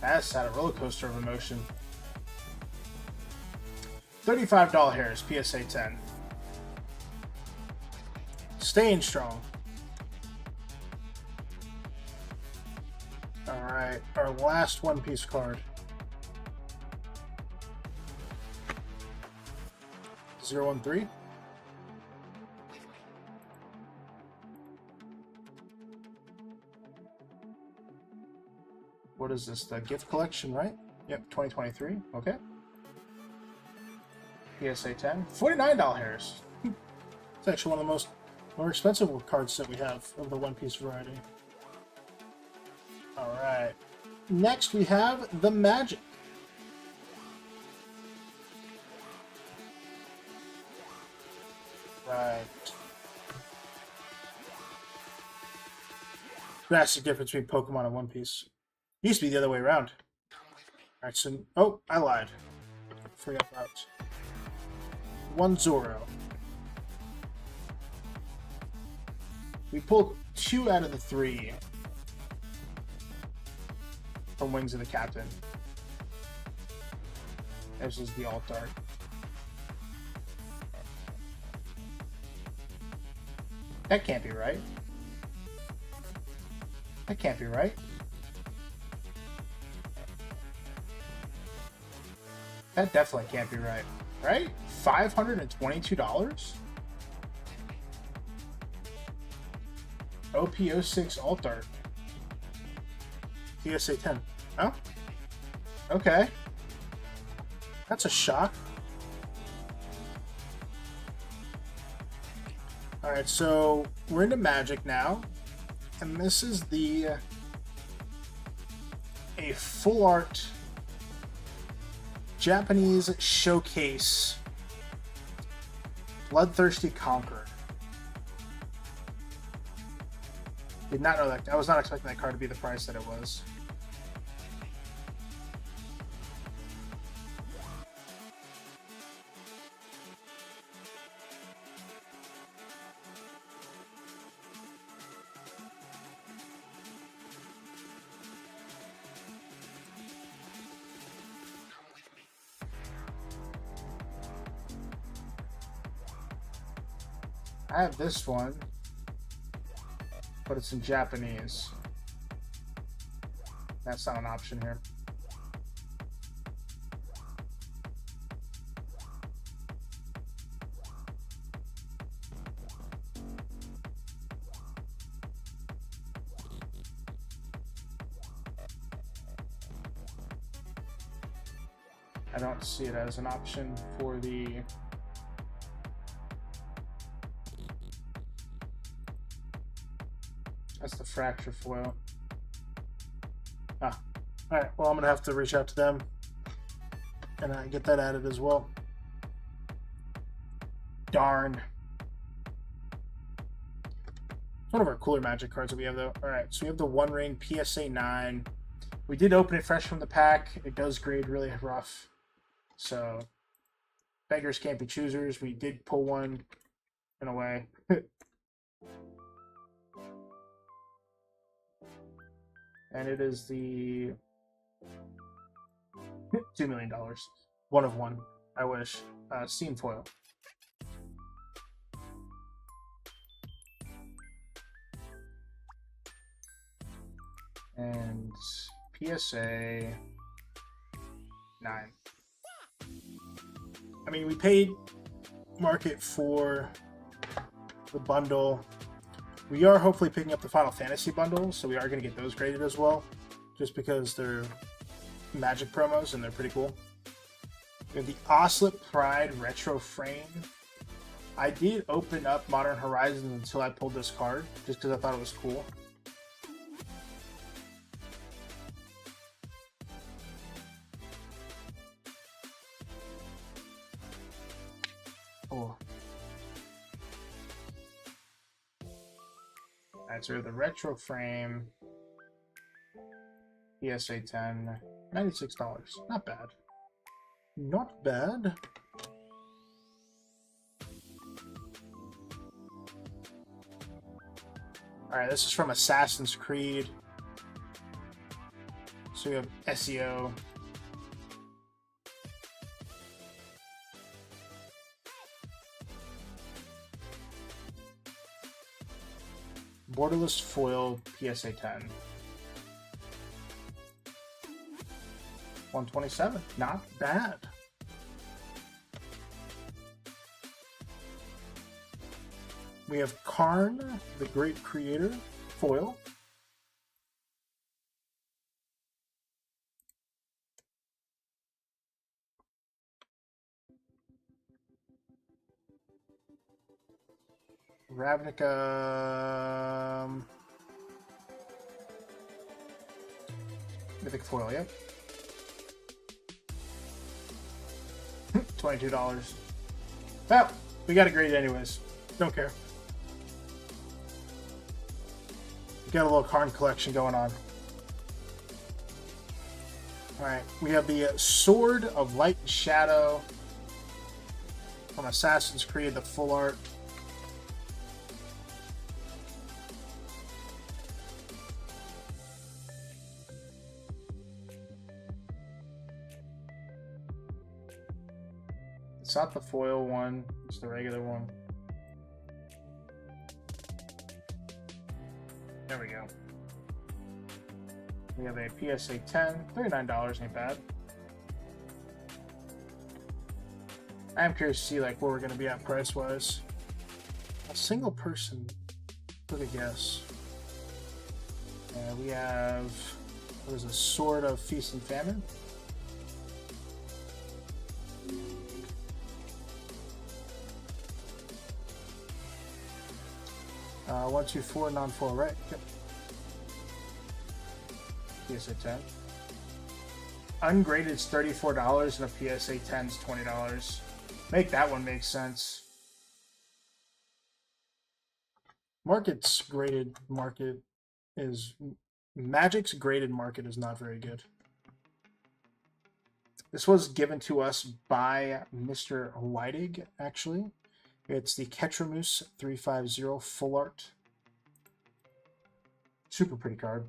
That's had a roller coaster of emotion. $35 hairs, PSA 10. Staying strong. Alright, our last One Piece card. 013. What is this? The gift collection, right? Yep, 2023. Okay. PSA 10. $49 hairs. It's actually one of the more expensive cards that we have of the One Piece variety. Alright. Next we have the Magic. Right. That's the difference between Pokemon and One Piece. It used to be the other way around. Alright, so... Oh, I lied. Forgot about one Zoro. We pulled 2 out of the 3 from Wings of the Captain. This is the Alt Art. That can't be right. That can't be right. That definitely can't be right. Right? $522? OP06 Alt Art. PSA 10. Oh? Okay. That's a shock. Alright, so we're into Magic now. And this is a full art Japanese showcase Bloodthirsty Conqueror. Did not know that. I was not expecting that card to be the price that it was. I have this one, but it's in Japanese. That's not an option here. I don't see it as an option for the That's the fracture foil. Ah, alright, well I'm gonna have to reach out to them and get that added as well. Darn. It's one of our cooler Magic cards that we have, though. All right, so we have the One Ring PSA 9. We did open it fresh from the pack. It does grade really rough. So, beggars can't be choosers. We did pull one in a way. And it is the $2 million. One of one, I wish. Steam foil. And PSA 9. I mean, we paid market for the bundle. We are hopefully picking up the Final Fantasy bundle, so we are going to get those graded as well, just because they're Magic promos and they're pretty cool. We have the Oslet Pride Retro Frame. I did open up Modern Horizons until I pulled this card, just because I thought it was cool. Oh. Alright, so we have the Retro Frame. PSA 10. $96. Not bad. Not bad. Alright, this is from Assassin's Creed. So we have SEO. Borderless foil PSA 10. 127. Not bad. We have Karn, the Great Creator, foil. Ravnica. Mythic foil, yep. $22. Well, we got a grade anyways. Don't care. We got a little Karn collection going on. Alright, we have the Sword of Light and Shadow from Assassin's Creed, the full art. It's not the foil one, it's the regular one. There we go. We have a PSA 10, $39, ain't bad. I am curious to see like where we're gonna be at price wise. A single person, took a guess. And we have, what is a Sword of Feast and Famine? Uh, 124 non-foil, right? Yep. PSA 10. Ungraded is $34 and a PSA 10 is $20. Make that one make sense. Market's graded market is Magic's graded market is not very good. This was given to us by Mr. Whiting, actually. It's the Ketramus 350 full art. Super pretty card.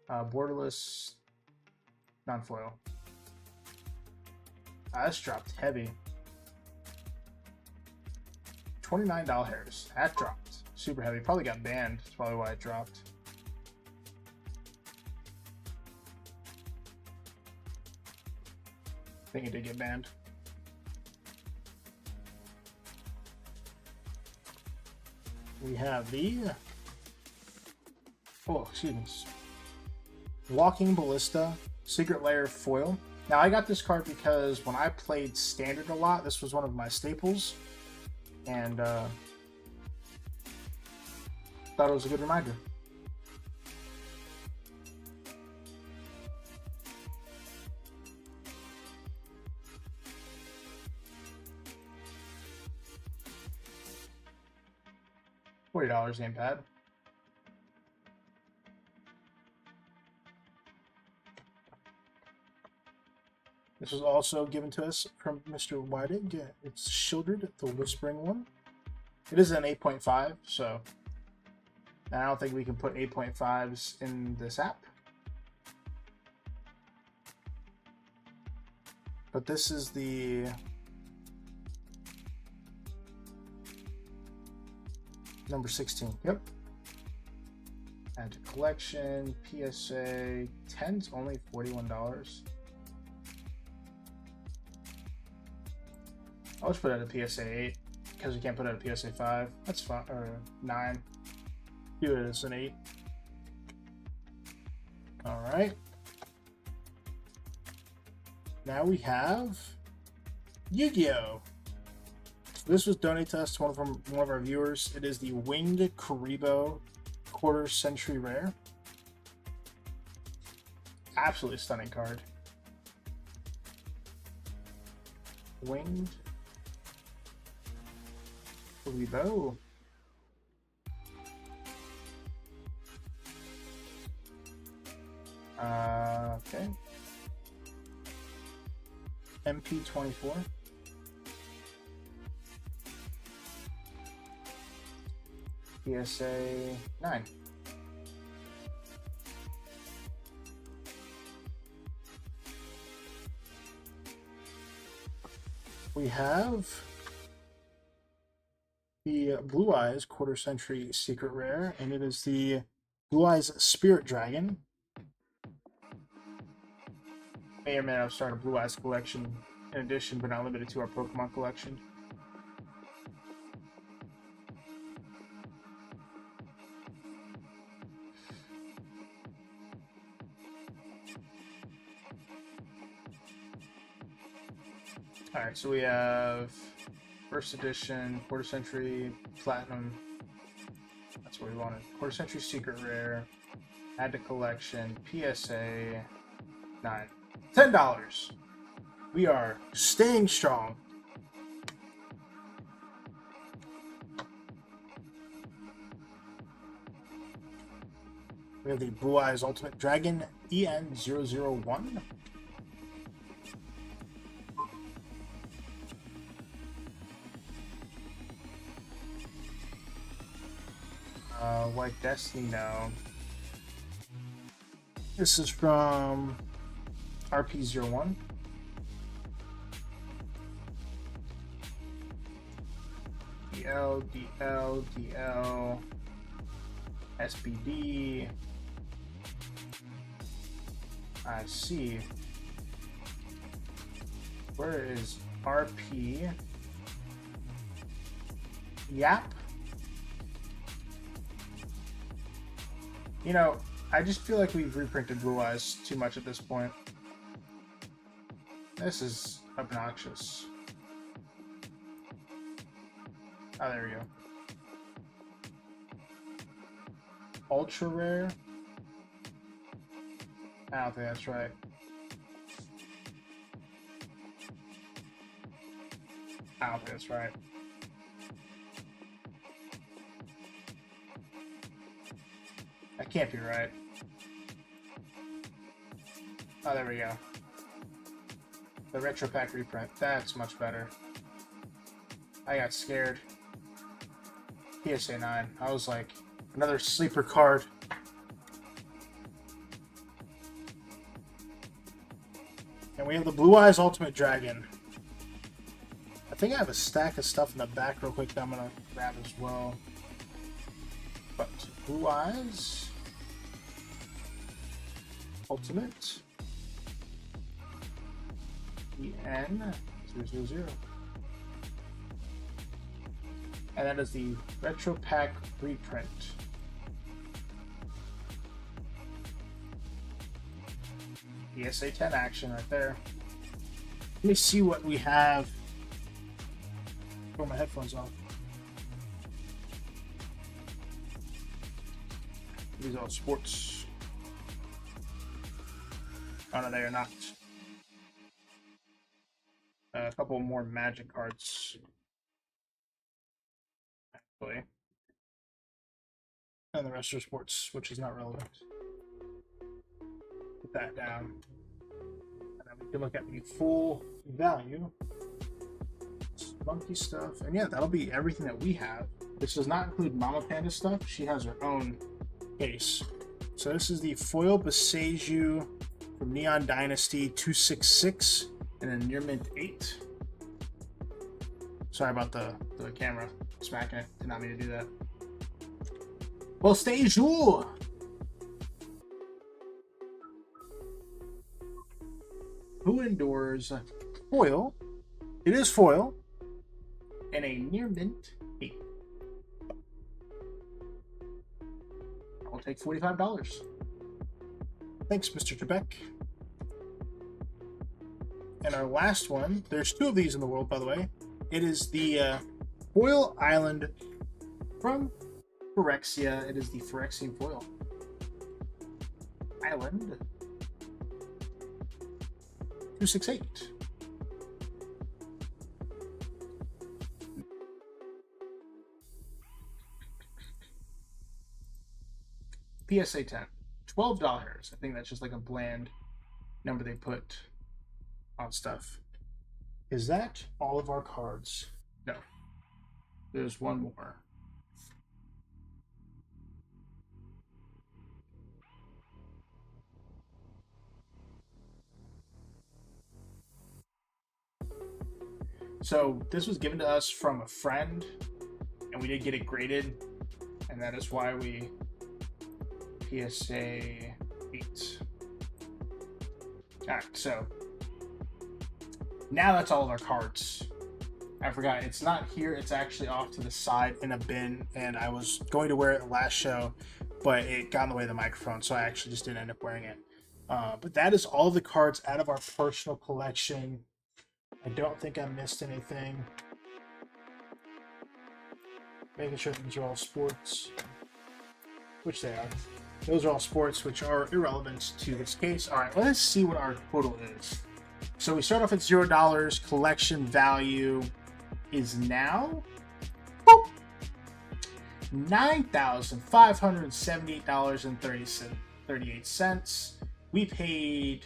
Borderless non-foil. That's dropped heavy. $29. That dropped super heavy. Probably got banned. That's probably why it dropped. I think it did get banned. We have the Walking Ballista Secret Lair foil. Now I got this card because when I played Standard a lot, this was one of my staples, and thought it was a good reminder. $40 ain't bad. This was also given to us from Mr. Whiting. It's Shieldred, the Whispering one. It is an 8.5, so I don't think we can put 8.5s in this app. But this is the number 16. Yep. Add to collection. PSA 10's only $41. I'll just put it at a PSA 8 because we can't put it at a PSA 5. That's fine. Or 9. Do it as an 8. Alright. Now we have Yu-Gi-Oh! This was donated to us from one of our viewers. It is the Winged Karibo Quarter Century Rare. Absolutely stunning card. Winged Karibo. Okay. MP24. PSA 9. We have the Blue Eyes Quarter Century Secret Rare, and it is the Blue Eyes Spirit Dragon. May or may not start a Blue Eyes collection in addition, but not limited to our Pokemon collection. Alright, so we have first edition, quarter century, platinum. That's what we wanted. Quarter century secret rare. Add to collection. PSA 9. $10. We are staying strong. We have the Blue Eyes Ultimate Dragon EN001. White Destiny, no. This is from RP01. DL, DL, DL, SBD. I see. Where is RP? Yap? You know, I just feel like we've reprinted Blue Eyes too much at this point. This is obnoxious. Oh, there we go. Ultra rare? I don't think that's right. I don't think that's right. That can't be right. Oh, there we go. The Retro Pack reprint. That's much better. I got scared. PSA 9. I was like, another sleeper card. And we have the Blue Eyes Ultimate Dragon. I think I have a stack of stuff in the back real quick that I'm going to grab as well. But Blue Eyes Ultimate EN000. And that is the Retro Pack reprint. PSA 10 action right there. Let me see what we have. Throw my headphones off. These are all sports. Oh no, they are not. A couple more Magic cards. Actually. And the rest are sports, which is not relevant. Put that down. And then we can look at the full value. Monkey stuff. And yeah, that'll be everything that we have. This does not include Mama Panda stuff. She has her own case. So this is the foil Beseju from Neon Dynasty 266 and then Near Mint 8. Sorry about the camera smacking it. Did not mean to do that. Well, stay jour. Who endures foil? It is foil and a Near Mint 8. I'll take $45. Thanks, Mr. Trebek. And our last one, there's 2 of these in the world, by the way. It is the Foil Island from Phyrexia. It is the Phyrexian Foil Island 268. PSA 10. $12. I think that's just like a bland number they put on stuff. Is that all of our cards? No. There's one more. So this was given to us from a friend, and we did get it graded, and that is why we PSA 8. Alright, so now that's all of our cards. I forgot, it's not here, it's actually off to the side in a bin, and I was going to wear it last show, but it got in the way of the microphone, so I actually just didn't end up wearing it. But that is all the cards out of our personal collection. I don't think I missed anything. Making sure these are all sports, which they are. Those are all sports, which are irrelevant to this case. All right, let's see what our total is. So we start off at $0. Collection value is now $9,578.38. We paid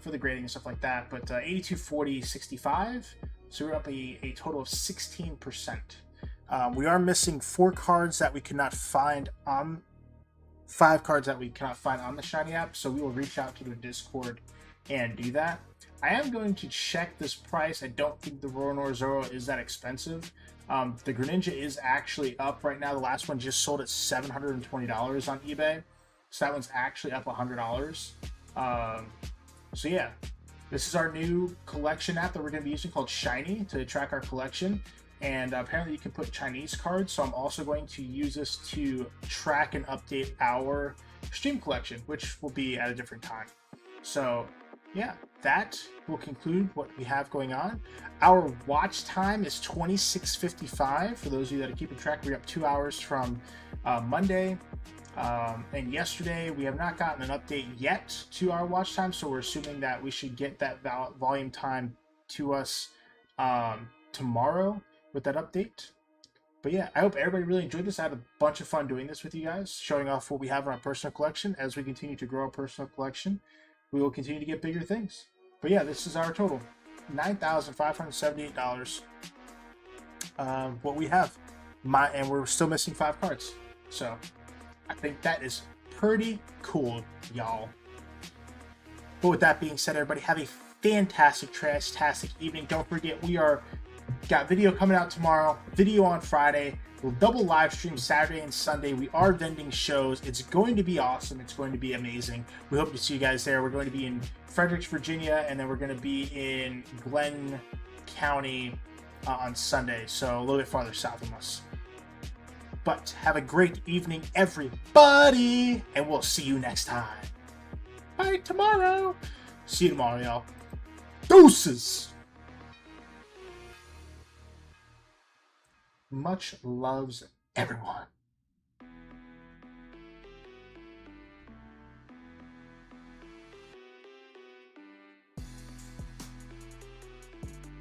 for the grading and stuff like that, but $82.40.65. So we're up a total of 16%. We are missing 4 cards that we could not find on 5 cards that we cannot find on the Shiny app, so we will reach out to their Discord and do that. I am going to check this price. I don't think the Roronoa Zoro is that expensive. The Greninja is actually up right now. The last one just sold at $720 on eBay, so that one's actually up $100. So yeah, this is our new collection app that we're going to be using called Shiny to track our collection. And apparently you can put Chinese cards, so I'm also going to use this to track and update our stream collection, which will be at a different time. So yeah, that will conclude what we have going on. Our watch time is 26:55. For those of you that are keeping track, we're up 2 hours from Monday. And yesterday, we have not gotten an update yet to our watch time, so we're assuming that we should get that volume time to us tomorrow with that update. But yeah, I hope everybody really enjoyed this. I had a bunch of fun doing this with you guys, showing off what we have in our personal collection. As we continue to grow our personal collection, we will continue to get bigger things. But yeah, this is our total, $9,578. What we have, and we're still missing 5 cards. So I think that is pretty cool, y'all. But with that being said, everybody have a fantastic, trash-tastic evening. Don't forget, we got video coming out tomorrow, video on Friday. We'll double live stream Saturday and Sunday. We are vending shows. It's going to be awesome. It's going to be amazing. We hope to see you guys there. We're going to be in Fredericks, Virginia, and then we're going to be in Glenn County on Sunday, so a little bit farther south from us. But have a great evening, everybody, and we'll see you next time. Bye tomorrow. See you tomorrow, y'all. Deuces. Much loves, everyone.